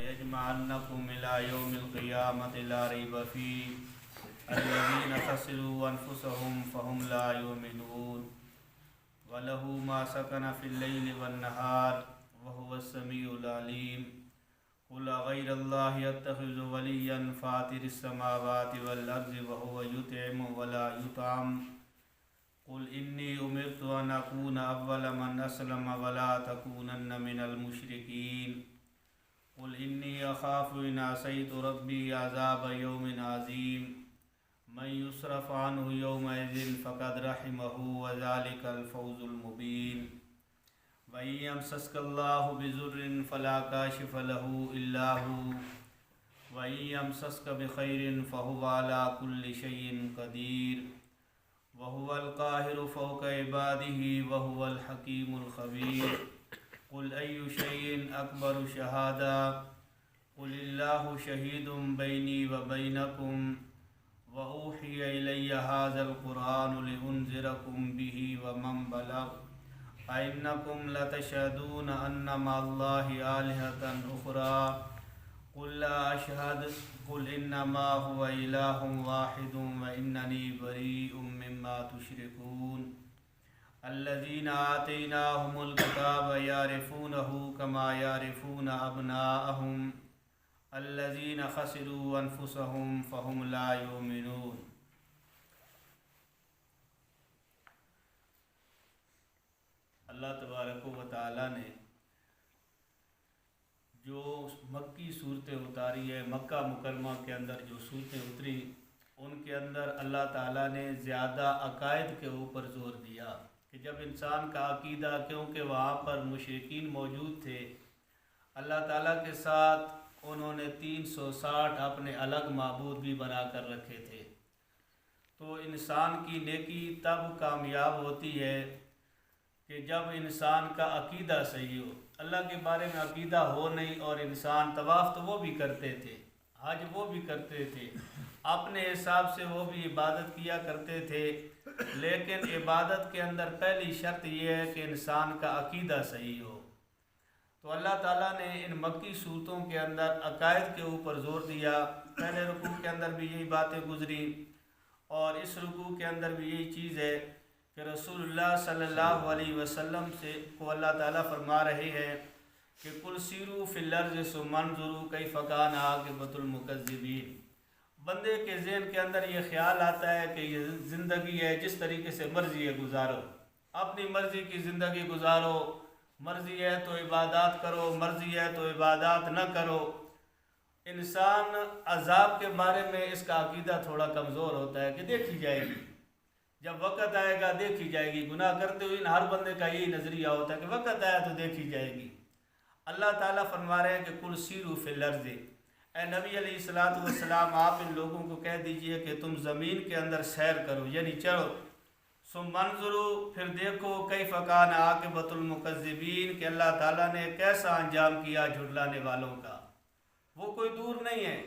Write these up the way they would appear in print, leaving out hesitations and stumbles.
لَيَجْمَعَنَّكُمْ إِلَى يَوْمِ الْقِيَامَةِ لَا رَيْبَ فِيهِ الَّذِينَ خَسِرُوا أَنفُسَهُمْ فَهُمْ لَا يُؤْمِنُونَ وَلَهُ مَا سَكَنَ فِي اللَّيْلِ وَالنَّهَارِ وَهُوَ السَّمِيعُ الْعَلِيمُ قُلْ أَغَيْرَ اللَّهِ أَتَّخِذُ وَلِيًّا فَاطِرِ السَّمَاوَاتِ وَالْأَرْضِ وَهُوَ يُطْعِمُ وَلَا يُطْعَمُ قُلْ إِنِّي أُمِرْتُ أَنْ أَكُونَ أَوَّلَ مَنْ أَسْلَمَ وَلَا تَكُونَنَّ مِنَ الْمُشْرِكِينَ قُلْ إِنِّي أَخَافُ إِنْ عَصَيْتُ رَبِّي عَذَابَ يَوْمٍ عَظِيمٍ مَنْ يُصْرَفْ عَنْهُ يَوْمَئِذٍ فَقَدْ رَحِمَهُ وَذَلِكَ الْفَوْزُ الْمُبِينُ وَإِنْ يَمْسَسْكَ اللَّهُ بِضُرٍّ فَلَا كَاشِفَ لَهُ إِلَّا هُوَ وَإِنْ يَمْسَسْكَ بِخَيْرٍ فَهُوَ عَلَى كُلِّ شَيْءٍ قَدِيرٌ وَهُوَ الْقَاهِرُ فَوْقَ عِبَادِهِ وَهُوَ الْحَكِيمُ الْخَبِيرُ قُلْ أَيُّ شَيْءٍ أَكْبَرُ شَهَادَةً قُلِ اللَّهُ شَهِيدٌ بَيْنِي وَبَيْنَكُمْ وَأُوحِيَ إِلَيَّ هَذَا الْقُرْآنُ لِأُنْذِرَكُمْ بِهِ وَمَنْ بَلَغَ أَئِنَّكُمْ لَتَشْهَدُونَ أَنَّ مَعَ اللَّهِ آلِهَةً أُخْرَى قُلْ لَا أَشْهَدُ قُلْ إِنَّمَا هُوَ إِلَهٌ وَاحِدٌ وَإِنَّنِي بَرِيءٌ مِّمَّا تُشْرِكُونَ الَّذِينَ آتَيْنَاهُمُ الْكِتَابَ يَعْرِفُونَهُ كَمَا يَعْرِفُونَ أَبْنَاءَهُمُ الَّذِينَ خَسِرُوا أَنفُسَهُمْ فَهُمْ لَا يُؤْمِنُونَ۔ اللہ تبارک و تعالیٰ نے جو مکی صورتیں اتاری ہے، مکہ مکرمہ کے اندر جو صورتیں اتری، ان کے اندر اللہ تعالیٰ نے زیادہ عقائد کے اوپر زور دیا کہ جب انسان کا عقیدہ، کیونکہ وہاں پر مشرکین موجود تھے، اللہ تعالیٰ کے ساتھ انہوں نے 360 اپنے الگ معبود بھی بنا کر رکھے تھے، تو انسان کی نیکی تب کامیاب ہوتی ہے کہ جب انسان کا عقیدہ صحیح ہو۔ اللہ کے بارے میں عقیدہ ہو نہیں، اور انسان طواف تو وہ بھی کرتے تھے، حج وہ بھی کرتے تھے، اپنے حساب سے وہ بھی عبادت کیا کرتے تھے، لیکن عبادت کے اندر پہلی شرط یہ ہے کہ انسان کا عقیدہ صحیح ہو۔ تو اللہ تعالیٰ نے ان مکی صورتوں کے اندر عقائد کے اوپر زور دیا۔ پہلے رکوع کے اندر بھی یہی باتیں گزری، اور اس رکوع کے اندر بھی یہی چیز ہے کہ رسول اللہ صلی اللہ علیہ وسلم سے کو اللہ تعالیٰ فرما رہے ہیں کہ قُلْ سِیرُوا فِی الْأَرْضِ ثُمَّ انظُرُوا کَیْفَ کَانَ عَاقِبَةُ الْمُکَذِّبِینَ۔ بندے کے ذہن کے اندر یہ خیال آتا ہے کہ یہ زندگی ہے، جس طریقے سے مرضی ہے گزارو، اپنی مرضی کی زندگی گزارو، مرضی ہے تو عبادات کرو، مرضی ہے تو عبادات نہ کرو۔ انسان عذاب کے بارے میں اس کا عقیدہ تھوڑا کمزور ہوتا ہے کہ دیکھی جائے گی، جب وقت آئے گا دیکھی جائے گی۔ گناہ کرتے ہوئے ہر بندے کا یہی نظریہ ہوتا ہے کہ وقت آیا تو دیکھی جائے گی۔ اللہ تعالیٰ فرما رہے ہیں کہ قُلْ سِیرُوا فِی الْأَرْضِ، اے نبی علیہ الصلوٰۃ والسلام آپ ان لوگوں کو کہہ دیجئے کہ تم زمین کے اندر سیر کرو، یعنی چلو۔ ثُمَّ انظُرُوا، پھر دیکھو، کیف کان عاقبۃ المکذبین، کہ اللہ تعالیٰ نے کیسا انجام کیا جھٹلانے والوں کا۔ وہ کوئی دور نہیں ہے،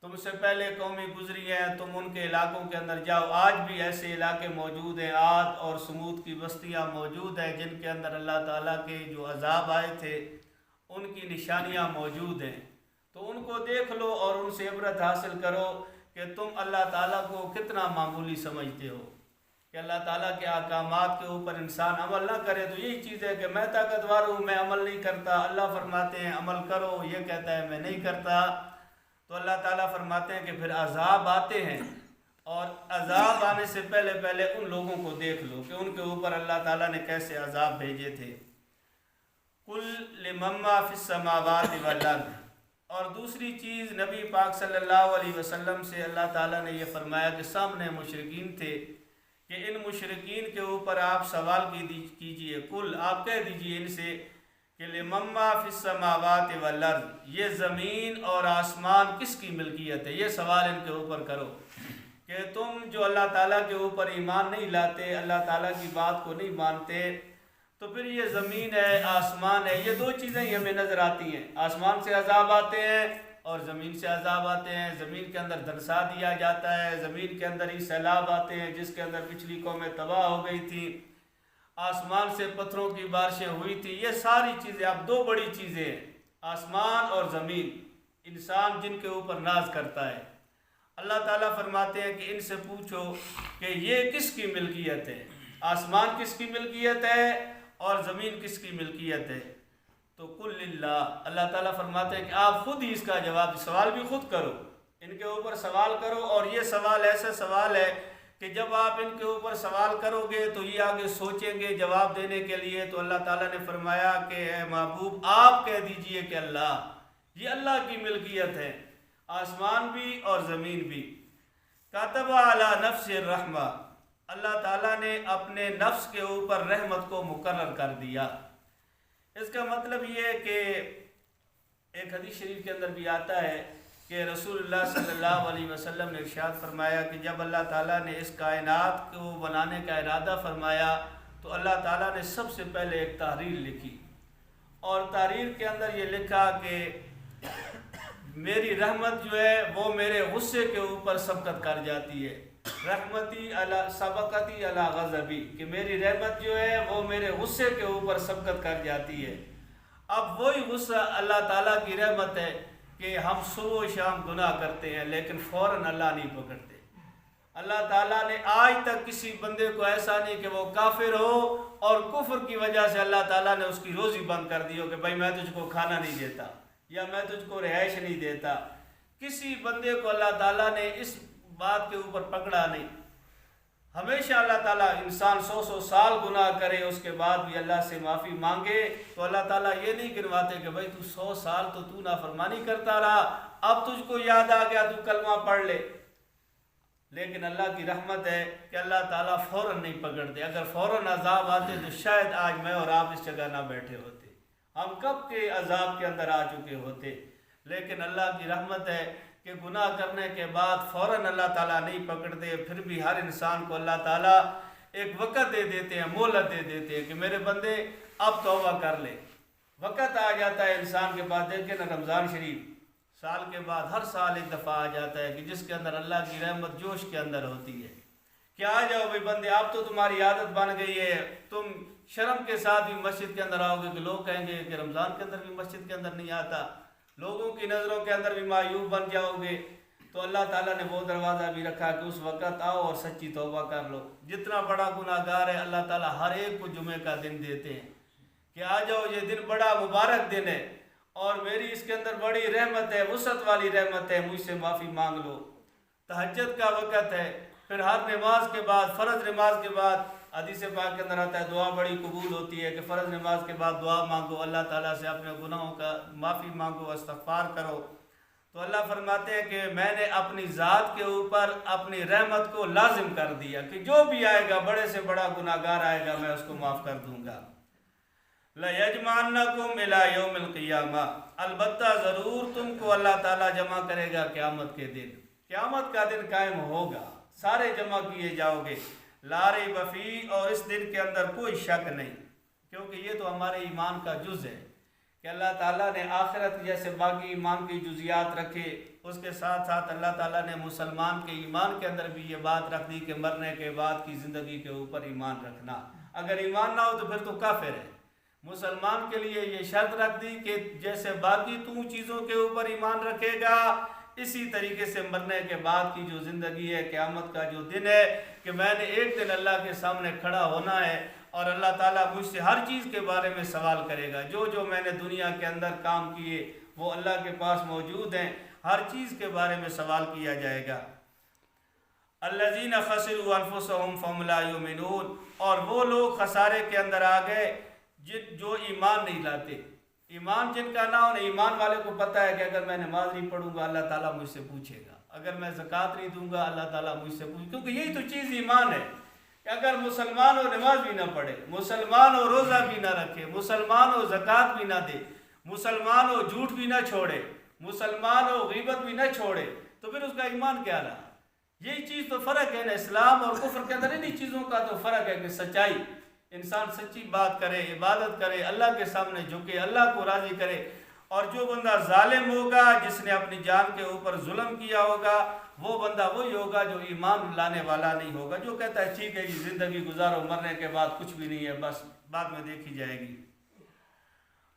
تم سے پہلے قومیں گزری ہیں، تم ان کے علاقوں کے اندر جاؤ، آج بھی ایسے علاقے موجود ہیں، عاد اور سمود کی بستیاں موجود ہیں جن کے اندر اللہ تعالیٰ کے جو عذاب آئے تھے ان کی نشانیاں موجود ہیں، تو ان کو دیکھ لو اور ان سے عبرت حاصل کرو کہ تم اللہ تعالیٰ کو کتنا معمولی سمجھتے ہو، کہ اللہ تعالیٰ کے احکامات کے اوپر انسان عمل نہ کرے تو یہی چیز ہے کہ میں طاقتور ہوں، میں عمل نہیں کرتا، اللہ فرماتے ہیں عمل کرو، یہ کہتا ہے میں نہیں کرتا۔ تو اللہ تعالیٰ فرماتے ہیں کہ پھر عذاب آتے ہیں، اور عذاب آنے سے پہلے پہلے ان لوگوں کو دیکھ لو کہ ان کے اوپر اللہ تعالیٰ نے کیسے عذاب بھیجے تھے۔ قُلْ لِمَن مَّا فِی السَّمَاوَاتِ وَالْأَرْضِ، اور دوسری چیز نبی پاک صلی اللہ علیہ وسلم سے اللہ تعالیٰ نے یہ فرمایا کہ سامنے مشرکین تھے، کہ ان مشرکین کے اوپر آپ سوال کیجئے، قُلْ آپ کہہ دیجئے ان سے کہ لِمَن مَّا فِی السَّمَاوَاتِ وَالْأَرْضِ، یہ زمین اور آسمان کس کی ملکیت ہے، یہ سوال ان کے اوپر کرو کہ تم جو اللہ تعالیٰ کے اوپر ایمان نہیں لاتے، اللہ تعالیٰ کی بات کو نہیں مانتے، تو پھر یہ زمین ہے، آسمان ہے، یہ دو چیزیں ہی ہمیں نظر آتی ہیں، آسمان سے عذاب آتے ہیں اور زمین سے عذاب آتے ہیں۔ زمین کے اندر دھنسا دیا جاتا ہے، زمین کے اندر ہی سیلاب آتے ہیں جس کے اندر پچھلی قومیں تباہ ہو گئی تھیں، آسمان سے پتھروں کی بارشیں ہوئی تھی، یہ ساری چیزیں اب دو بڑی چیزیں ہیں، آسمان اور زمین انسان جن کے اوپر ناز کرتا ہے، اللہ تعالیٰ فرماتے ہیں کہ ان سے پوچھو کہ یہ کس کی ملکیت ہے، آسمان کس کی ملکیت ہے اور زمین کس کی ملکیت ہے؟ تو قل للہ، اللہ تعالیٰ فرماتے ہیں کہ آپ خود ہی اس کا جواب، سوال بھی خود کرو، ان کے اوپر سوال کرو، اور یہ سوال ایسا سوال ہے کہ جب آپ ان کے اوپر سوال کرو گے تو یہ آگے سوچیں گے جواب دینے کے لیے۔ تو اللہ تعالیٰ نے فرمایا کہ اے محبوب آپ کہہ دیجئے کہ یہ اللہ کی ملکیت ہے، آسمان بھی اور زمین بھی۔ کاتب علی نفس الرحمہ، اللہ تعالیٰ نے اپنے نفس کے اوپر رحمت کو مقرر کر دیا۔ اس کا مطلب یہ ہے کہ ایک حدیث شریف کے اندر بھی آتا ہے کہ رسول اللہ صلی اللہ علیہ وسلم نے ارشاد فرمایا کہ جب اللہ تعالیٰ نے اس کائنات کو بنانے کا ارادہ فرمایا تو اللہ تعالیٰ نے سب سے پہلے ایک تحریر لکھی، اور تحریر کے اندر یہ لکھا کہ میری رحمت جو ہے وہ میرے غصے کے اوپر سبقت کر جاتی ہے، رحمتی علی سبقتی علی غضبی، کہ میری رحمت جو ہے وہ میرے غصے کے اوپر سبقت کر جاتی ہے۔ اب وہی غصہ اللہ تعالیٰ کی رحمت ہے کہ ہم صبح و شام گناہ کرتے ہیں لیکن فوراً اللہ نہیں پکڑتے۔ اللہ تعالیٰ نے آج تک کسی بندے کو ایسا نہیں کہ وہ کافر ہو اور کفر کی وجہ سے اللہ تعالیٰ نے اس کی روزی بند کر دی ہو کہ بھائی میں تجھ کو کھانا نہیں دیتا یا میں تجھ کو رہائش نہیں دیتا۔ کسی بندے کو اللہ تعالیٰ نے اس بات کے اوپر پکڑا نہیں۔ ہمیشہ اللہ تعالیٰ انسان 100 سال گناہ کرے اس کے بعد بھی اللہ سے معافی مانگے تو اللہ تعالیٰ یہ نہیں گنواتے کہ بھائی تو 100 سال تو نافرمانی کرتا رہا، اب تجھ کو یاد آ گیا تو کلمہ پڑھ لے۔ لیکن اللہ کی رحمت ہے کہ اللہ تعالیٰ فوراً نہیں پکڑتے۔ اگر فوراً عذاب آتے تو شاید آج میں اور آپ اس جگہ نہ بیٹھے ہوتے، ہم کب کے عذاب کے اندر آ چکے ہوتے۔ لیکن اللہ کی رحمت ہے کہ گناہ کرنے کے بعد فوراً اللہ تعالیٰ نہیں پکڑتے، پھر بھی ہر انسان کو اللہ تعالیٰ ایک وقت دے دیتے ہیں، مہلت دے دیتے ہیں کہ میرے بندے اب توبہ کر لے۔ وقت آ جاتا ہے انسان کے پاس، دیکھیں نا رمضان شریف سال کے بعد ہر سال ایک دفعہ آ جاتا ہے کہ جس کے اندر اللہ کی رحمت جوش کے اندر ہوتی ہے کہ آ جاؤ بھائی بندے، اب تو تمہاری عادت بن گئی ہے، تم شرم کے ساتھ بھی مسجد کے اندر آؤ گے کہ لوگ کہیں گے کہ رمضان کے اندر بھی مسجد کے اندر نہیں آتا، لوگوں کی نظروں کے اندر بھی معیوب بن جاؤ گے۔ تو اللہ تعالیٰ نے وہ دروازہ بھی رکھا کہ اس وقت آؤ اور سچی توبہ کر لو۔ جتنا بڑا گناہ گار ہے اللہ تعالیٰ ہر ایک کو جمعے کا دن دیتے ہیں کہ آ جاؤ، یہ دن بڑا مبارک دن ہے اور میری اس کے اندر بڑی رحمت ہے، وسعت والی رحمت ہے، مجھ سے معافی مانگ لو۔ تہجد کا وقت ہے، پھر ہر نماز کے بعد، فرض نماز کے بعد حدیث پاک کے اندر آتا ہے دعا بڑی قبول ہوتی ہے کہ فرض نماز کے بعد دعا مانگو، اللہ تعالیٰ سے اپنے گناہوں کا معافی مانگو، استغفار کرو۔ تو اللہ فرماتے ہیں کہ میں نے اپنی ذات کے اوپر اپنی رحمت کو لازم کر دیا کہ جو بھی آئے گا، بڑے سے بڑا گناہ گار آئے گا، میں اس کو معاف کر دوں گا۔ لَيَجْمَعَنَّكُمْ إِلَىٰ يَوْمِ الْقِيَامَةِ، البتہ ضرور تم کو اللہ تعالیٰ جمع کرے گا قیامت کے دن۔ قیامت کا دن قائم ہوگا، سارے جمع کیے جاؤ گے، لا ریب فیہ، اور اس دن کے اندر کوئی شک نہیں، کیونکہ یہ تو ہمارے ایمان کا جز ہے کہ اللہ تعالیٰ نے آخرت جیسے باقی ایمان کی جزیات رکھے، اس کے ساتھ ساتھ اللہ تعالیٰ نے مسلمان کے ایمان کے اندر بھی یہ بات رکھ دی کہ مرنے کے بعد کی زندگی کے اوپر ایمان رکھنا۔ اگر ایمان نہ ہو تو پھر تو کافر ہے۔ مسلمان کے لیے یہ شرط رکھ دی کہ جیسے باقی تو چیزوں کے اوپر ایمان رکھے گا، اسی طریقے سے مرنے کے بعد کی جو زندگی ہے، قیامت کا جو دن ہے کہ میں نے ایک دن اللہ کے سامنے کھڑا ہونا ہے اور اللہ تعالیٰ مجھ سے ہر چیز کے بارے میں سوال کرے گا۔ جو میں نے دنیا کے اندر کام کیے وہ اللہ کے پاس موجود ہیں، ہر چیز کے بارے میں سوال کیا جائے گا۔ الذین خسروا انفسهم فهم لا یؤمنون، اور وہ لوگ خسارے کے اندر آ گئے جو ایمان نہیں لاتے۔ ایمان جن کا نہ ہو، ایمان والے کو پتہ ہے کہ اگر میں نماز نہیں پڑھوں گا اللہ تعالیٰ مجھ سے پوچھے گا، اگر میں زکوٰۃ نہیں دوں گا اللہ تعالیٰ مجھ سے پوچھے، کیونکہ یہی تو چیز ایمان ہے کہ اگر مسلمان ہو نماز بھی نہ پڑھے، مسلمان ہو روزہ بھی نہ رکھے، مسلمان ہو زکوٰۃ بھی نہ دے، مسلمان ہو جھوٹ بھی نہ چھوڑے، مسلمان ہو غیبت بھی نہ چھوڑے، تو پھر اس کا ایمان کیا رہا؟ یہی چیز تو فرق ہے نا، اسلام اور کفر کے اندر انہی چیزوں کا تو فرق ہے کہ سچائی، انسان سچی بات کرے، عبادت کرے، اللہ کے سامنے جھکے، اللہ کو راضی کرے۔ اور جو بندہ ظالم ہوگا، جس نے اپنی جان کے اوپر ظلم کیا ہوگا، وہ بندہ وہی ہوگا جو ایمان لانے والا نہیں ہوگا، جو کہتا ہے ٹھیک ہے جی زندگی گزارو، مرنے کے بعد کچھ بھی نہیں ہے، بس بعد میں دیکھی جائے گی۔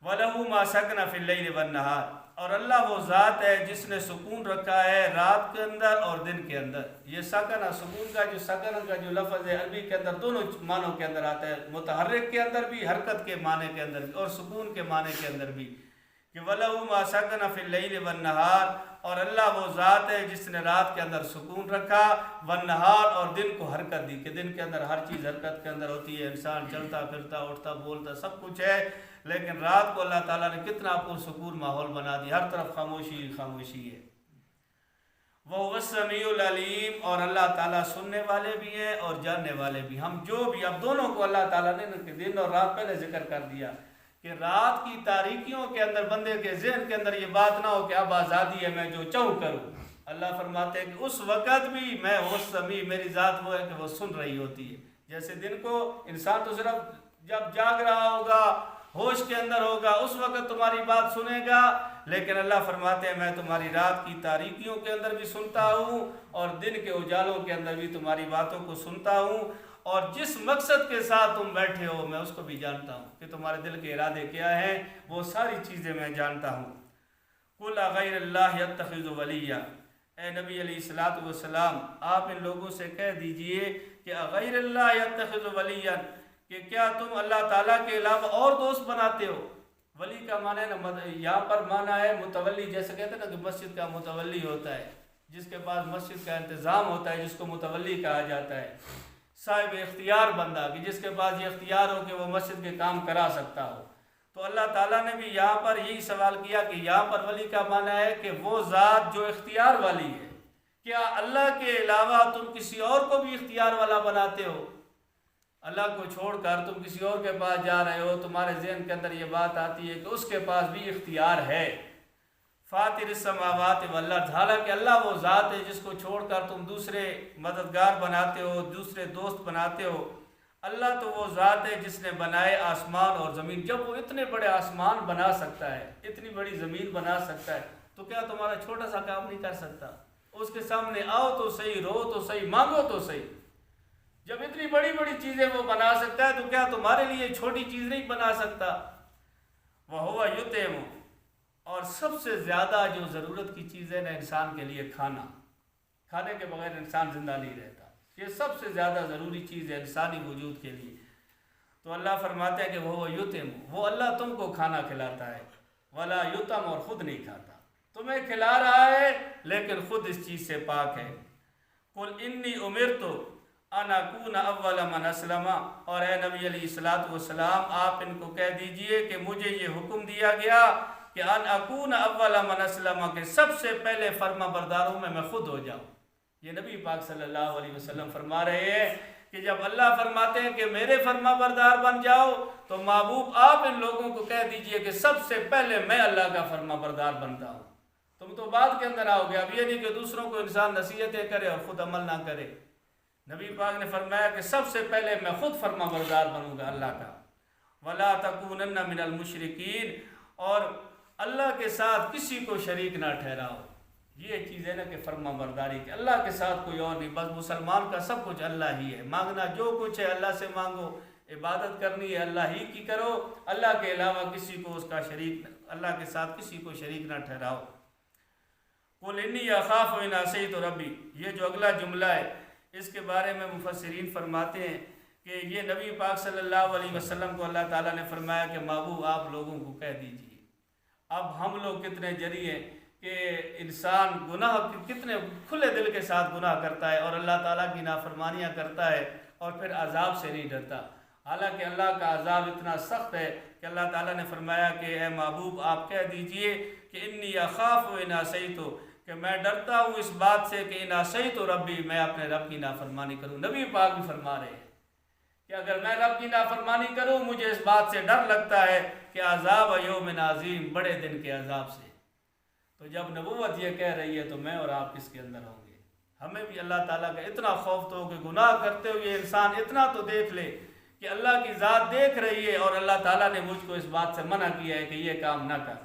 وَلَهُ مَا سَكَنَ فِي اللَّيْلِ وَالنَّهَارِ، اور اللہ وہ ذات ہے جس نے سکون رکھا ہے رات کے اندر اور دن کے اندر۔ یہ سکن سکون کا جو لفظ ہے عربی کے اندر دونوں معنوں کے اندر آتا ہے، متحرک کے اندر بھی، حرکت کے معنی کے اندر بھی، اور سکون کے معنی کے اندر بھی، کہ وَلَهُ مَا سَكَنَ فِي اللَّيْلِ وَالنَّهَارِ، اور اللہ وہ ذات ہے جس نے رات کے اندر سکون رکھا، وَالنَّهَارِ، اور دن کو حرکت دی، کہ دن کے اندر ہر چیز حرکت کے اندر ہوتی ہے، انسان چلتا پھرتا اٹھتا بولتا سب کچھ ہے، لیکن رات کو اللہ تعالیٰ نے کتنا پرسکون ماحول بنا دیا، ہر طرف خاموشی خاموشی ہے۔ وَهُوَ السَّمِيعُ الْعَلِيمُ، اور اللہ تعالیٰ سننے والے بھی ہیں اور جاننے والے بھی۔ ہم جو بھی اب دونوں کو اللہ تعالیٰ نے دن اور رات پہلے ذکر کر دیا کہ رات کی تاریکیوں کے اندر بندے کے ذہن کے اندر یہ بات نہ ہو کہ اب آزادی ہے میں جو چاہوں کروں۔ اللہ فرماتے ہیں کہ اس وقت بھی میں وہ سمیع، میری ذات وہ ہے کہ وہ سن رہی ہوتی ہے۔ جیسے دن کو انسان تو صرف جب جاگ رہا ہوگا، ہوش کے اندر ہوگا، اس وقت تمہاری بات سنے گا، لیکن اللہ فرماتے ہیں میں تمہاری رات کی تاریکیوں کے اندر بھی سنتا ہوں اور دن کے اجالوں کے اندر بھی تمہاری باتوں کو سنتا ہوں، اور جس مقصد کے ساتھ تم بیٹھے ہو میں اس کو بھی جانتا ہوں کہ تمہارے دل کے ارادے کیا ہیں، وہ ساری چیزیں میں جانتا ہوں۔ قُلْ أَغَيْرَ اللَّهِ يَتَّخِذُ وَلِيًّا، اے نبی علیہ الصلوۃ والسلام آپ ان لوگوں سے کہہ دیجئے کہ غیر اللہ یتخذ ولیًا، کہ کیا تم اللہ تعالیٰ کے علاوہ اور دوست بناتے ہو۔ ولی کا معنی ہے نا، یہاں پر معنی ہے متولی، جیسے کہتے ہیں نا کہ مسجد کا متولی ہوتا ہے، جس کے پاس مسجد کا انتظام ہوتا ہے، جس کو متولی کہا جاتا ہے، صاحب اختیار بندہ، کہ جس کے پاس یہ اختیار ہو کہ وہ مسجد کے کام کرا سکتا ہو۔ تو اللہ تعالیٰ نے بھی یہاں پر یہی سوال کیا کہ یہاں پر ولی کا معنی ہے کہ وہ ذات جو اختیار والی ہے، کیا اللہ کے علاوہ تم کسی اور کو بھی اختیار والا بناتے ہو؟ اللہ کو چھوڑ کر تم کسی اور کے پاس جا رہے ہو، تمہارے ذہن کے اندر یہ بات آتی ہے کہ اس کے پاس بھی اختیار ہے۔ فاطر السماوات والارض، حالانکہ اللہ وہ ذات ہے جس کو چھوڑ کر تم دوسرے مددگار بناتے ہو، دوسرے دوست بناتے ہو۔ اللہ تو وہ ذات ہے جس نے بنائے آسمان اور زمین۔ جب وہ اتنے بڑے آسمان بنا سکتا ہے، اتنی بڑی زمین بنا سکتا ہے، تو کیا تمہارا چھوٹا سا کام نہیں کر سکتا؟ اس کے سامنے آؤ تو صحیح، رو تو صحیح، مانگو تو صحیح۔ جب اتنی بڑی بڑی چیزیں وہ بنا سکتا ہے تو کیا تمہارے لیے چھوٹی چیز نہیں بنا سکتا؟ وَهُوَ يُطْعِمُ، اور سب سے زیادہ جو ضرورت کی چیز ہے نا انسان کے لیے کھانا، کھانے کے بغیر انسان زندہ نہیں رہتا، یہ سب سے زیادہ ضروری چیز ہے انسانی وجود کے لیے۔ تو اللہ فرماتے ہیں کہ وہ یتم، وہ اللہ تم کو کھانا کھلاتا ہے، ولا یتم، اور خود نہیں کھاتا، تمہیں کھلا رہا ہے لیکن خود اس چیز سے پاک ہے۔ قل انی امرت ان اکون اول من اسلم، اور اے نبی علیہ الصلوۃ والسلام آپ ان کو کہہ دیجئے کہ مجھے یہ حکم دیا گیا کہ ان اکون اول من اسلم، کہ سب سے پہلے فرما برداروں میں خود ہو جاؤں۔ یہ نبی پاک صلی اللہ علیہ وسلم فرما رہے ہیں کہ جب اللہ فرماتے ہیں کہ میرے فرما بردار بن جاؤ، تو محبوب آپ ان لوگوں کو کہہ دیجئے کہ سب سے پہلے میں اللہ کا فرما بردار بنتا ہوں۔ تم تو بعد کے اندر آؤ گے، اب یہ نہیں کہ دوسروں کو انسان نصیحتیں کرے اور خود عمل نہ کرے۔ نبی پاک نے فرمایا کہ سب سے پہلے میں خود فرما بردار بنوں گا اللہ کا۔ وَلَا تَكُونَنَّ مِنَ الْمُشْرِكِينَ، اور اللہ کے ساتھ کسی کو شریک نہ ٹھہراؤ۔ یہ چیز ہے نا کہ فرما برداری، کہ اللہ کے ساتھ کوئی اور نہیں، بس مسلمان کا سب کچھ اللہ ہی ہے، مانگنا جو کچھ ہے اللہ سے مانگو، عبادت کرنی ہے اللہ ہی کی کرو، اللہ کے علاوہ کسی کو اس کا شریک، اللہ کے ساتھ کسی کو شریک نہ ٹھہراؤ۔ قُلْ إِنِّي أَخَافُ إِنْ عَصَيْتُ رَبِّي، یہ جو اگلا جملہ ہے اس کے بارے میں مفسرین فرماتے ہیں کہ یہ نبی پاک صلی اللہ علیہ وسلم کو اللہ تعالیٰ نے فرمایا کہ محبوب آپ لوگوں کو کہہ دیجئے۔ اب ہم لوگ کتنے جری ہیں کہ انسان گناہ کتنے کھلے دل کے ساتھ گناہ کرتا ہے اور اللہ تعالیٰ کی نافرمانیاں کرتا ہے اور پھر عذاب سے نہیں ڈرتا، حالانکہ اللہ کا عذاب اتنا سخت ہے کہ اللہ تعالیٰ نے فرمایا کہ اے محبوب آپ کہہ دیجئے کہ انی اخاف ان عصیت، کہ میں ڈرتا ہوں اس بات سے کہ ان عصیت ربی، میں اپنے رب کی نافرمانی کروں۔ نبی پاک بھی فرما رہے ہیں کہ اگر میں رب کی نافرمانی کروں مجھے اس بات سے ڈر لگتا ہے کہ عذاب یوم عظیم، بڑے دن کے عذاب سے۔ تو جب نبوت یہ کہہ رہی ہے تو میں اور آپ کس کے اندر ہوں گے؟ ہمیں بھی اللہ تعالیٰ کا اتنا خوف تو ہو کہ گناہ کرتے ہوئے انسان اتنا تو دیکھ لے کہ اللہ کی ذات دیکھ رہی ہے اور اللہ تعالیٰ نے مجھ کو اس بات سے منع کیا ہے کہ یہ کام نہ کر۔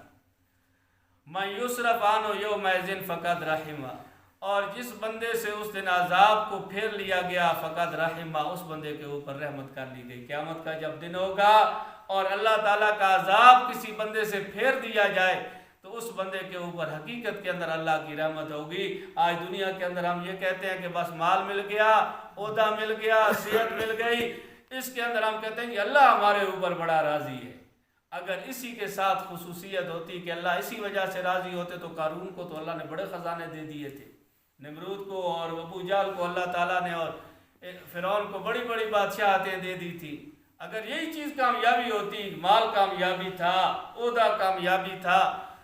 مَن یُصْرَفْ عَنْهُ یَوْمَئِذٍ فَقَدْ رَحِمَ، اور جس بندے سے اس دن عذاب کو پھیر لیا گیا فقط رحمہ، اس بندے کے اوپر رحمت کر لی گئی۔ قیامت کا جب دن ہوگا اور اللہ تعالیٰ کا عذاب کسی بندے سے پھیر دیا جائے تو اس بندے کے اوپر حقیقت کے اندر اللہ کی رحمت ہوگی۔ آج دنیا کے اندر ہم یہ کہتے ہیں کہ بس مال مل گیا، عہدہ مل گیا، صحت مل گئی، اس کے اندر ہم کہتے ہیں کہ اللہ ہمارے اوپر بڑا راضی ہے۔ اگر اسی کے ساتھ خصوصیت ہوتی کہ اللہ اسی وجہ سے راضی ہوتے تو قارون کو تو اللہ نے بڑے خزانے دے دیے تھے، نمرود کو اور ابو جہل کو اللہ تعالیٰ نے اور فرعون کو بڑی بڑی بادشاہتیں دے دی تھی۔ اگر یہی چیز کامیابی ہوتی، مال کامیابی تھا، عہدہ کامیابی تھا،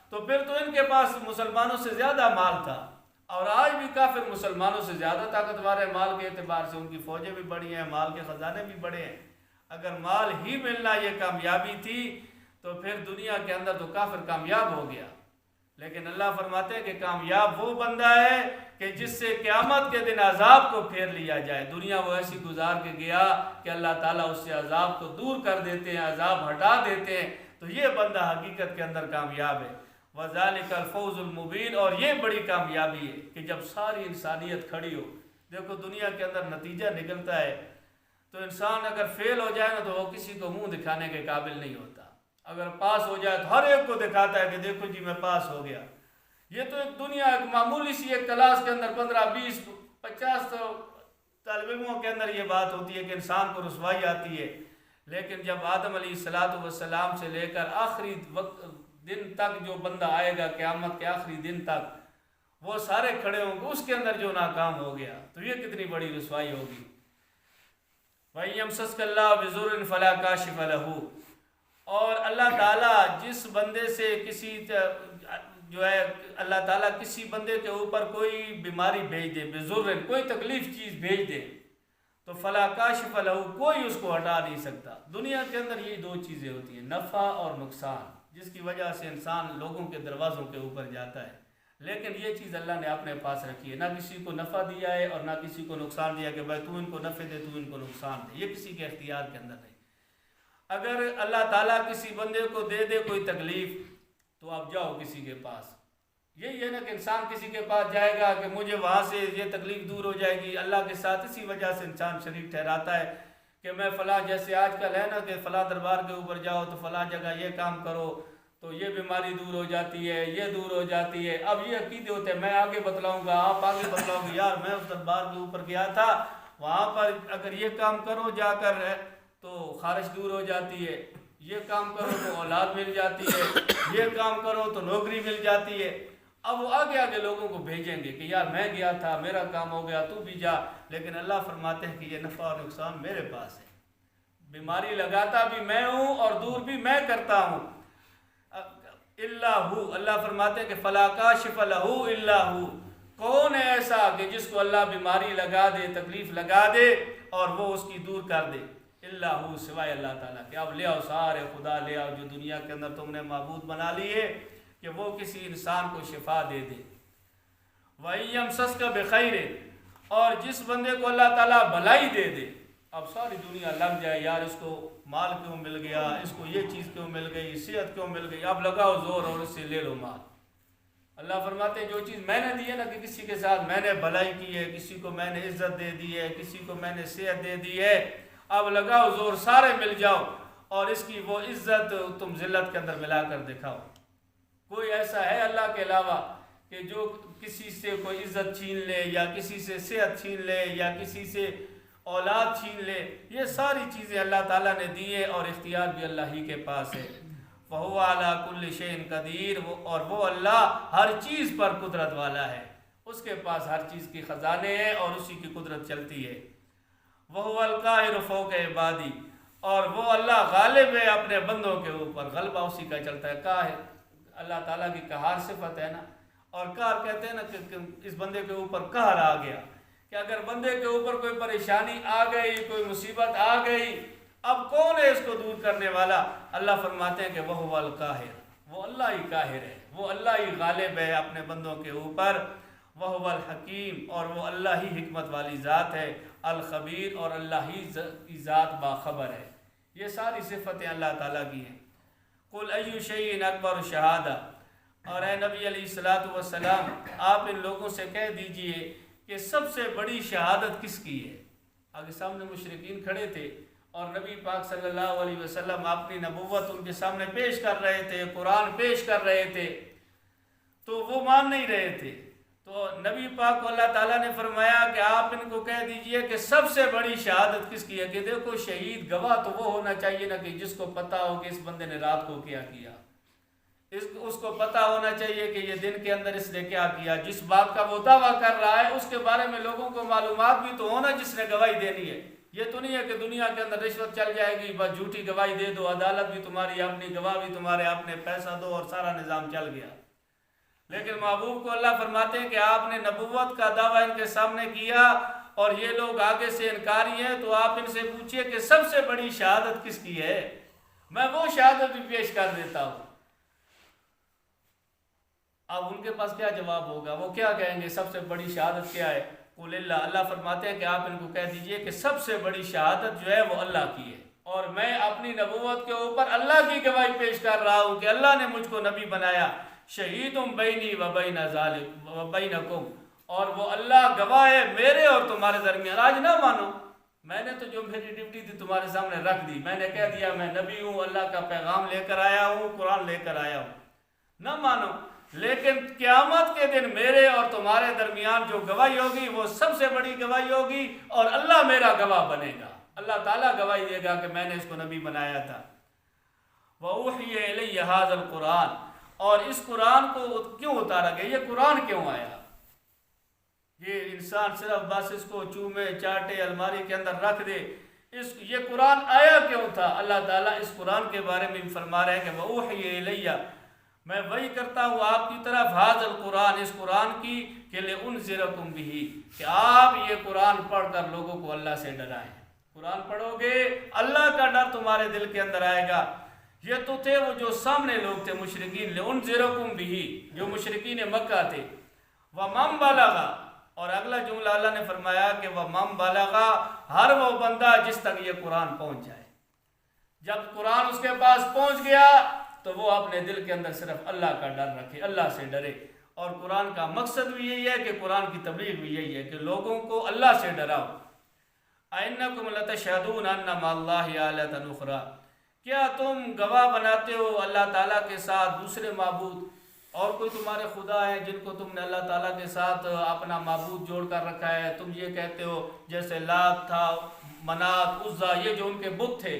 تو پھر تو ان کے پاس مسلمانوں سے زیادہ مال تھا، اور آج بھی کافر مسلمانوں سے زیادہ طاقتور ہے مال کے اعتبار سے، ان کی فوجیں بھی بڑی ہیں، مال کے خزانے بھی بڑے ہیں۔ اگر مال ہی ملنا یہ کامیابی تھی تو پھر دنیا کے اندر تو کافر کامیاب ہو گیا۔ لیکن اللہ فرماتے ہیں کہ کامیاب وہ بندہ ہے کہ جس سے قیامت کے دن عذاب کو پھیر لیا جائے۔ دنیا وہ ایسی گزار کے گیا کہ اللہ تعالیٰ اس سے عذاب کو دور کر دیتے ہیں، عذاب ہٹا دیتے ہیں، تو یہ بندہ حقیقت کے اندر کامیاب ہے۔ وَذَلِكَ الْفَوْزُ الْمُبِينُ، اور یہ بڑی کامیابی ہے کہ جب ساری انسانیت کھڑی ہو۔ دیکھو دنیا کے اندر نتیجہ نکلتا ہے تو انسان اگر فیل ہو جائے نا تو وہ کسی کو منہ دکھانے کے قابل نہیں ہوتا، اگر پاس ہو جائے تو ہر ایک کو دکھاتا ہے کہ دیکھو جی میں پاس ہو گیا۔ یہ تو ایک دنیا ایک معمولی سی ایک کلاس کے اندر 15 20 50 طالب علموں کے اندر یہ بات ہوتی ہے کہ انسان کو رسوائی آتی ہے، لیکن جب آدم علیہ السلام سے لے کر آخری دن تک جو بندہ آئے گا، قیامت کے آخری دن تک وہ سارے کھڑے ہوں گے، اس کے اندر جو ناکام ہو گیا تو یہ کتنی بڑی رسوائی ہوگی۔ وَإِن يَمْسَسْكَ اللَّهُ بِضُرٍّ فَلَا كَاشِفَ لَهُ، اور اللہ تعالیٰ جس بندے سے کسی جو ہے اللہ تعالیٰ کسی بندے کے اوپر کوئی بیماری بھیج دے، بِضُرٍّ کوئی تکلیف چیز بھیج دے تو فَلَا كَاشِفَ لَهُ کوئی اس کو ہٹا نہیں سکتا۔ دنیا کے اندر یہ دو چیزیں ہوتی ہیں، نفع اور نقصان، جس کی وجہ سے انسان لوگوں کے دروازوں کے اوپر جاتا ہے، لیکن یہ چیز اللہ نے اپنے پاس رکھی ہے، نہ کسی کو نفع دیا ہے اور نہ کسی کو نقصان دیا کہ بھائی تو ان کو نفع دے تو ان کو نقصان دے، یہ کسی کے اختیار کے اندر نہیں۔ اگر اللہ تعالیٰ کسی بندے کو دے دے کوئی تکلیف تو آپ جاؤ کسی کے پاس، یہی ہے نا کہ انسان کسی کے پاس جائے گا کہ مجھے وہاں سے یہ تکلیف دور ہو جائے گی، اللہ کے ساتھ اسی وجہ سے انسان شریک ٹھہراتا ہے کہ میں فلاں، جیسے آج کل ہے نا کہ فلاں دربار کے اوپر جاؤ تو فلاں جگہ یہ کام کرو تو یہ بیماری دور ہو جاتی ہے، یہ دور ہو جاتی ہے۔ اب یہ عقیدے ہوتے ہیں، میں آگے بتلاؤں گا، آپ آگے بتلاؤں گے، یار میں اس دربار کے اوپر گیا تھا، وہاں پر اگر یہ کام کرو جا کر تو خارش دور ہو جاتی ہے، یہ کام کرو تو اولاد مل جاتی ہے، یہ کام کرو تو نوکری مل جاتی ہے۔ اب وہ آگے آگے لوگوں کو بھیجیں گے کہ یار میں گیا تھا، میرا کام ہو گیا، تو بھی جا، لیکن اللہ فرماتے ہیں کہ یہ نفع اور نقصان میرے پاس ہے، بیماری لگاتا بھی میں ہوں اور دور بھی میں کرتا ہوں۔ اللہ فرماتے ہیں کہ فَلَا كَاشِفَ لَهُ إِلَّا هُ، کون ہے ایسا کہ جس کو اللہ بیماری لگا دے، تکلیف لگا دے اور وہ اس کی دور کر دے، الا ہو، سوائے اللہ تعالیٰ کہ اب لے آؤ سارے خدا لے آؤ جو دنیا کے اندر تم نے معبود بنا لیے کہ وہ کسی انسان کو شفا دے دے۔ وَإِن يَمْسَسْكَ بِخَيْرٍ، اور جس بندے کو اللہ تعالیٰ بھلائی دے دے، اب ساری دنیا لگ جائے یار اس کو مال کیوں مل گیا، اس کو یہ چیز کیوں مل گئی، صحت کیوں مل گئی، اب لگاؤ زور اور اس سے لے لو مال۔ اللہ فرماتے ہیں جو چیز میں نے دی ہے نا کہ کسی کے ساتھ میں نے بھلائی کی ہے، کسی کو میں نے عزت دے دی ہے، کسی کو میں نے صحت دے دی ہے، اب لگاؤ زور سارے مل جاؤ اور اس کی وہ عزت تم ذلت کے اندر ملا کر دکھاؤ۔ کوئی ایسا ہے اللہ کے علاوہ کہ جو کسی سے کوئی عزت چھین لے یا کسی سے صحت چھین لے یا کسی سے اولاد چھین لے؟ یہ ساری چیزیں اللہ تعالیٰ نے دی ہے اور اختیار بھی اللہ ہی کے پاس ہے۔ وَهُوَ عَلَىٰ كُلِّ شَيْءٍ قَدِيرٌ، اور وہ اللہ ہر چیز پر قدرت والا ہے، اس کے پاس ہر چیز کی خزانے ہیں اور اسی کی قدرت چلتی ہے۔ وَهُوَ الْقَاهِرُ فَوْقَ عِبَادِهِ، اور وہ اللہ غالب ہے اپنے بندوں کے اوپر، غلبہ اسی کا چلتا ہے۔ قاہر اللہ تعالیٰ کی قہار صفت ہے نا، اور قہر کہتے ہیں نا کہ اس بندے کے اوپر قہر آ گیا، کہ اگر بندے کے اوپر کوئی پریشانی آ گئی، کوئی مصیبت آ گئی، اب کون ہے اس کو دور کرنے والا؟ اللہ فرماتے ہیں کہ وَهُوَ الْقَاهِرُ، وہ اللہ ہی قاہر ہے، وہ اللہ ہی غالب ہے اپنے بندوں کے اوپر۔ وَهُوَ الْحَكِيمُ، اور وہ اللہ ہی حکمت والی ذات ہے۔ الخبیر، اور اللہ ہی کی ذات باخبر ہے۔ یہ ساری صفتیں اللہ تعالیٰ کی ہیں۔ قُلْ أَيُّ شَيْءٍ أَكْبَرُ شَهَادَةً، اور اے نبی علیہ الصلوۃ والسلام آپ ان لوگوں سے کہہ دیجئے کہ سب سے بڑی شہادت کس کی ہے؟ آگے سامنے مشرکین کھڑے تھے اور نبی پاک صلی اللہ علیہ وسلم اپنی نبوت ان کے سامنے پیش کر رہے تھے، قرآن پیش کر رہے تھے، تو وہ مان نہیں رہے تھے۔ تو نبی پاک کو اللہ تعالیٰ نے فرمایا کہ آپ ان کو کہہ دیجئے کہ سب سے بڑی شہادت کس کی ہے؟ کہ دیکھو شہید گواہ تو وہ ہونا چاہیے نا کہ جس کو پتہ ہو کہ اس بندے نے رات کو کیا کیا، اس کو پتہ ہونا چاہیے کہ یہ دن کے اندر اس نے کیا کیا، جس بات کا وہ دعویٰ کر رہا ہے اس کے بارے میں لوگوں کو معلومات بھی تو ہونا جس نے گواہی دینی ہے۔ یہ تو نہیں ہے کہ دنیا کے اندر رشوت چل جائے گی، بس جھوٹی گواہی دے دو، عدالت بھی تمہاری اپنی، گواہ بھی تمہارے اپنے، پیسہ دو اور سارا نظام چل گیا۔ لیکن محبوب کو اللہ فرماتے ہیں کہ آپ نے نبوت کا دعویٰ ان کے سامنے کیا اور یہ لوگ آگے سے انکاری ہیں، تو آپ ان سے پوچھئے کہ سب سے بڑی شہادت کس کی ہے، میں وہ شہادت بھی پیش کر دیتا ہوں۔ اب ان کے پاس کیا جواب ہوگا؟ وہ کیا کہیں گے سب سے بڑی شہادت کیا ہے؟ قل اللہ، اللہ فرماتے ہیں کہ آپ ان کو کہہ دیجئے کہ سب سے بڑی شہادت جو ہے وہ اللہ کی ہے، اور میں اپنی نبوت کے اوپر اللہ کی گواہی پیش کر رہا ہوں کہ اللہ نے مجھ کو نبی بنایا، شہیدٌ بینی و بین ذالک و بینکم، اور وہ اللہ گواہ ہے میرے اور تمہارے درمیان۔ آج نہ مانو، میں نے تو جو میری ڈیوٹی تھی تمہارے سامنے رکھ دی، میں نے کہہ دیا میں نبی ہوں، اللہ کا پیغام لے کر آیا ہوں، قرآن لے کر آیا ہوں، نہ مانو، لیکن قیامت کے دن میرے اور تمہارے درمیان جو گواہی ہوگی وہ سب سے بڑی گواہی ہوگی، اور اللہ میرا گواہ بنے گا، اللہ تعالیٰ گواہی دے گا کہ میں نے اس کو نبی بنایا تھا۔ وَأُوحِيَ إِلَيَّ هَذَا الْقُرْآنَ، اور اس قرآن کو کیوں اتارا گیا؟ یہ قرآن کیوں آیا؟ یہ انسان صرف بس اس کو چومے چاٹے الماری کے اندر رکھ دے، یہ قرآن آیا کیوں تھا؟ اللہ تعالیٰ اس قرآن کے بارے میں فرما رہے ہیں کہ وَأُوحِيَ إِلَيَّ، میں وہی کرتا ہوں آپ کی طرف، هَذَا الْقُرْآنَ، اس قرآن کی، کہ لِأُنذِرَكُم بِهِ، کہ آپ یہ قرآن پڑھ کر لوگوں کو اللہ سے ڈرائیں۔ قرآن پڑھو گے اللہ کا ڈر تمہارے دل کے اندر آئے گا۔ یہ تو تھے وہ جو سامنے لوگ تھے مشرکین، لِأُنذِرَكُم بِهِ، جو مشرکین مکہ تھے۔ وَمَن بَلَغَ، اور اگلا جملہ اللہ نے فرمایا کہ وَمَن بَلَغَ، ہر وہ بندہ جس تک یہ قرآن پہنچ جائے۔ جب قرآن اس کے پاس پہنچ گیا تو وہ اپنے دل کے اندر صرف اللہ کا ڈر رکھے، اللہ سے ڈرے، اور قرآن کا مقصد بھی یہی ہے کہ قرآن کی تبلیغ بھی یہی ہے کہ لوگوں کو اللہ سے ڈراؤ۔ أَإِنَّكُمْ لَتَشْهَدُونَ أَنَّ مَعَ اللَّهِ آلِهَةً أُخْرَىٰ، کیا تم گواہ بناتے ہو اللہ تعالیٰ کے ساتھ دوسرے معبود، اور کوئی تمہارے خدا ہیں جن کو تم نے اللہ تعالیٰ کے ساتھ اپنا معبود جوڑ کر رکھا ہے؟ تم یہ کہتے ہو جیسے لات تھا، منات، عزا، یہ جو ان کے بت تھے،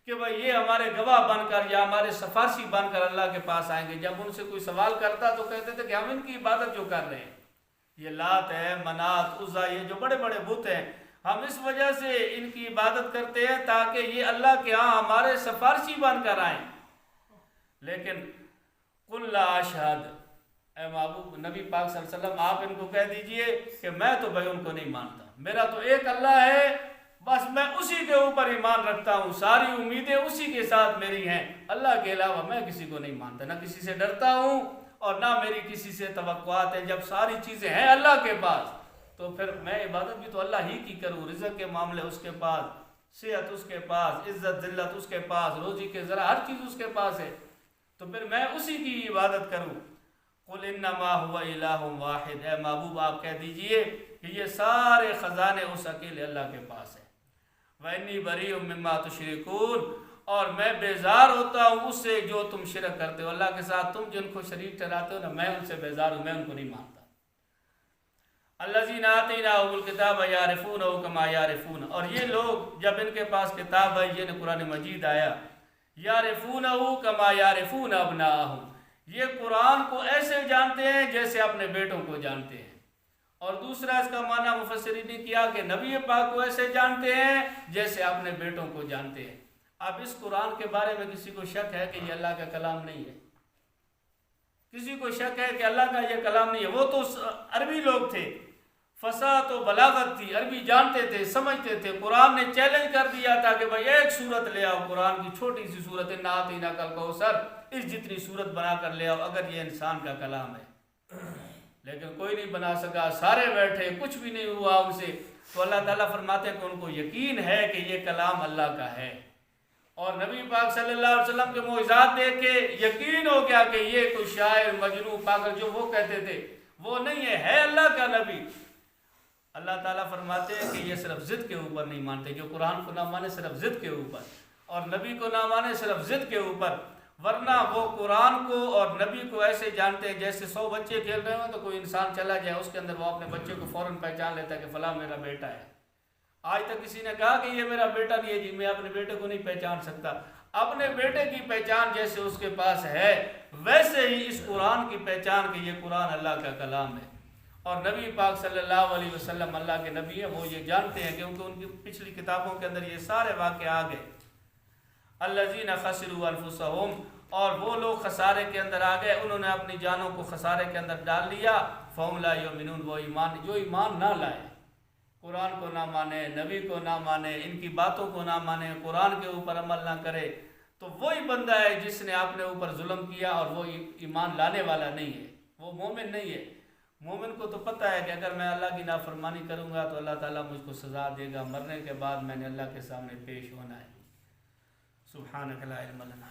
کہ بھائی یہ ہمارے گواہ بن کر یا ہمارے سفارشی بن کر اللہ کے پاس آئیں گے۔ جب ان سے کوئی سوال کرتا تو کہتے تھے کہ ہم ان کی عبادت جو کر رہے ہیں، یہ لات ہے، منات، عزا، یہ جو بڑے بڑے بت ہیں، ہم اس وجہ سے ان کی عبادت کرتے ہیں تاکہ یہ اللہ کے ہاں ہمارے سفارشی بن کر آئیں۔ لیکن قُلْ لَا أَشْهَدُ، اے محبوب نبی پاک صلی اللہ علیہ وسلم آپ ان کو کہہ دیجئے کہ میں تو بھائی ان کو نہیں مانتا، میرا تو ایک اللہ ہے، بس میں اسی کے اوپر ایمان رکھتا ہوں، ساری امیدیں اسی کے ساتھ میری ہیں، اللہ کے علاوہ میں کسی کو نہیں مانتا، نہ کسی سے ڈرتا ہوں اور نہ میری کسی سے توقعات ہیں۔ جب ساری چیزیں ہیں اللہ کے پاس تو پھر میں عبادت بھی تو اللہ ہی کی کروں، رزق کے معاملے اس کے پاس، صحت اس کے پاس، عزت ذلت اس کے پاس، روزی کے ذرا ہر چیز اس کے پاس ہے، تو پھر میں اسی کی عبادت کروں۔ قُلْ إِنَّمَا هُوَ إِلَٰهٌ وَاحِدٌ، اے محبوب آپ کہہ دیجئے کہ یہ سارے خزانے اس اکیلے اللہ کے پاس ہیں۔ وَإِنِّي بَرِيءٌ مِّمَّا تُشْرِكُونَ، اور میں بیزار ہوتا ہوں اس سے جو تم شرک کرتے ہو، اللہ کے ساتھ تم جن کو شریک ٹھہراتے ہو نا، میں ان سے بیزار ہوں، میں ان کو نہیں مانتا۔ الَّذِينَ آتَيْنَاهُمُ الْكِتَابَ يَعْرِفُونَهُ كَمَا يَعْرِفُونَ، اور یہ لوگ جب ان کے پاس کتاب ہے، یہ قرآن مجید آیا، يَعْرِفُونَهُ كَمَا يَعْرِفُونَ أَبْنَاءَهُمْ، یہ قرآن کو ایسے جانتے ہیں جیسے اپنے بیٹوں کو جانتے ہیں۔ اور دوسرا اس کا معنی مفسرین نے کیا کہ نبی پاک کو ایسے جانتے ہیں جیسے اپنے بیٹوں کو جانتے ہیں۔ اب اس قرآن کے بارے میں کسی کو شک ہے کہ یہ اللہ کا کلام نہیں ہے؟ کسی کو شک ہے کہ اللہ کا یہ کلام نہیں ہے؟ وہ تو عربی لوگ تھے، فصاحت و بلاغت تھی، عربی جانتے تھے، سمجھتے تھے۔ قرآن نے چیلنج کر دیا تھا کہ بھائی ایک صورت لے آؤ، قرآن کی چھوٹی سی صورت اِنَّا أَعْطَيْنَاكَ الْكَوْثَرَ، اس جتنی صورت بنا کر لے آؤ اگر یہ انسان کا کلام ہے۔ لیکن کوئی نہیں بنا سکا، سارے بیٹھے، کچھ بھی نہیں ہوا ان سے۔ تو اللہ تعالیٰ فرماتے ہیں کہ ان کو یقین ہے کہ یہ کلام اللہ کا ہے، اور نبی پاک صلی اللہ علیہ وسلم کے معجزات دیکھ کے یقین ہو گیا کہ یہ کوئی شاعر مجنون پاگل جو وہ کہتے تھے وہ نہیں ہے اللہ کا نبی۔ اللہ تعالیٰ فرماتے ہیں کہ یہ صرف ضد کے اوپر نہیں مانتے، جو قرآن کو نہ مانے صرف ضد کے اوپر، اور نبی کو نہ مانے صرف ضد کے اوپر، ورنہ وہ قرآن کو اور نبی کو ایسے جانتے ہیں جیسے 100 بچے کھیل رہے ہوں تو کوئی انسان چلا جائے اس کے اندر وہ اپنے بچے کو فوراً پہچان لیتا ہے کہ فلاں میرا بیٹا ہے۔ آج تک کسی نے کہا کہ یہ میرا بیٹا نہیں ہے جی، میں اپنے بیٹے کو نہیں پہچان سکتا۔ اپنے بیٹے کی پہچان جیسے اس کے پاس ہے ویسے ہی اس قرآن کی پہچان کہ یہ قرآن اللہ کا کلام ہے، اور نبی پاک صلی اللہ علیہ وسلم اللہ کے نبی ہیں، وہ یہ جانتے ہیں کیونکہ ان کی پچھلی کتابوں کے اندر یہ سارے واقعے آ گئے۔ الذین خسروا انفسہم، اور وہ لوگ خسارے کے اندر آ گئے، انہوں نے اپنی جانوں کو خسارے کے اندر ڈال لیا۔ فہم لا یؤمنون، وہ جو ایمان نہ لائے، قرآن کو نہ مانے، نبی کو نہ مانے، ان کی باتوں کو نہ مانے، قرآن کے اوپر عمل نہ کرے، تو وہی بندہ ہے جس نے اپنے اوپر ظلم کیا اور وہ ایمان لانے والا نہیں ہے، وہ مومن نہیں ہے۔ مومن کو تو پتہ ہے کہ اگر میں اللہ کی نافرمانی کروں گا تو اللہ تعالیٰ مجھ کو سزا دے گا، مرنے کے بعد میں نے اللہ کے سامنے پیش ہونا ہے۔ سبحانک لا علم لنا